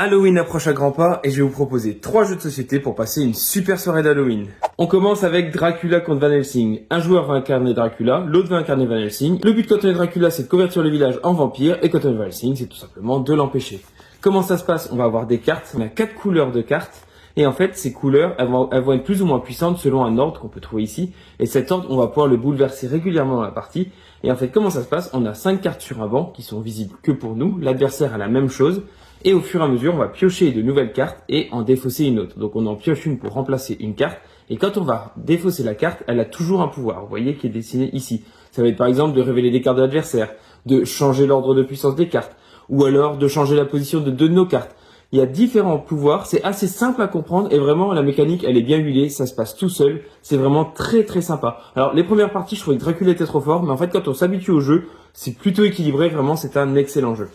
Halloween approche à grands pas et je vais vous proposer 3 jeux de société pour passer une super soirée d'Halloween. On commence avec Dracula contre Van Helsing. Un joueur va incarner Dracula, l'autre va incarner Van Helsing. Le but quand on est Dracula, c'est de convertir le village en vampire et quand on est Van Helsing, c'est tout simplement de l'empêcher. Comment ça se passe? On va avoir des cartes, on a 4 couleurs de cartes. Et en fait, ces couleurs, elles vont être plus ou moins puissantes selon un ordre qu'on peut trouver ici. Et cet ordre, on va pouvoir le bouleverser régulièrement dans la partie. Et en fait, comment ça se passe? On a 5 cartes sur un banc qui sont visibles que pour nous. L'adversaire a la même chose. Et au fur et à mesure, on va piocher de nouvelles cartes et en défausser une autre. Donc on en pioche une pour remplacer une carte. Et quand on va défausser la carte, elle a toujours un pouvoir. Vous voyez qui est dessiné ici. Ça va être par exemple de révéler des cartes de l'adversaire, de changer l'ordre de puissance des cartes, ou alors de changer la position de deux de nos cartes. Il y a différents pouvoirs, c'est assez simple à comprendre et vraiment la mécanique elle est bien huilée, ça se passe tout seul, c'est vraiment très très sympa. Alors les premières parties je trouvais que Dracula était trop fort, mais en fait quand on s'habitue au jeu, c'est plutôt équilibré, vraiment c'est un excellent jeu.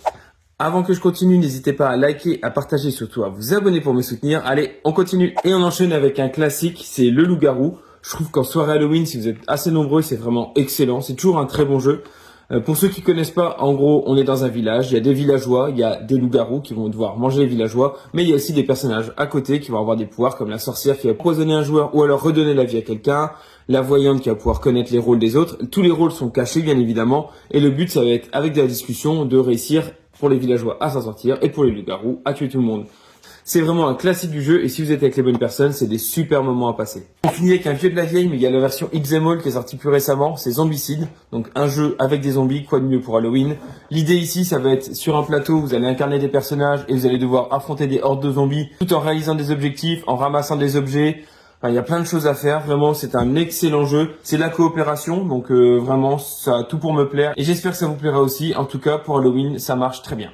Avant que je continue, n'hésitez pas à liker, à partager, surtout à vous abonner pour me soutenir. Allez, on continue et on enchaîne avec un classique, c'est le loup-garou. Je trouve qu'en soirée Halloween, si vous êtes assez nombreux, c'est vraiment excellent, c'est toujours un très bon jeu. Pour ceux qui connaissent pas, en gros, on est dans un village, il y a des villageois, il y a des loups-garous qui vont devoir manger les villageois, mais il y a aussi des personnages à côté qui vont avoir des pouvoirs comme la sorcière qui va empoisonner un joueur ou alors redonner la vie à quelqu'un, la voyante qui va pouvoir connaître les rôles des autres. Tous les rôles sont cachés bien évidemment et le but ça va être avec de la discussion de réussir pour les villageois à s'en sortir et pour les loups-garous à tuer tout le monde. C'est vraiment un classique du jeu et si vous êtes avec les bonnes personnes, c'est des super moments à passer. On finit avec un vieux de la vieille, mais il y a la version Xmol qui est sortie plus récemment, c'est Zombicide. Donc un jeu avec des zombies, quoi de mieux pour Halloween. L'idée ici, ça va être sur un plateau, vous allez incarner des personnages et vous allez devoir affronter des hordes de zombies tout en réalisant des objectifs, en ramassant des objets. Enfin, il y a plein de choses à faire, vraiment c'est un excellent jeu. C'est la coopération, donc vraiment ça a tout pour me plaire. Et j'espère que ça vous plaira aussi. En tout cas, pour Halloween, ça marche très bien.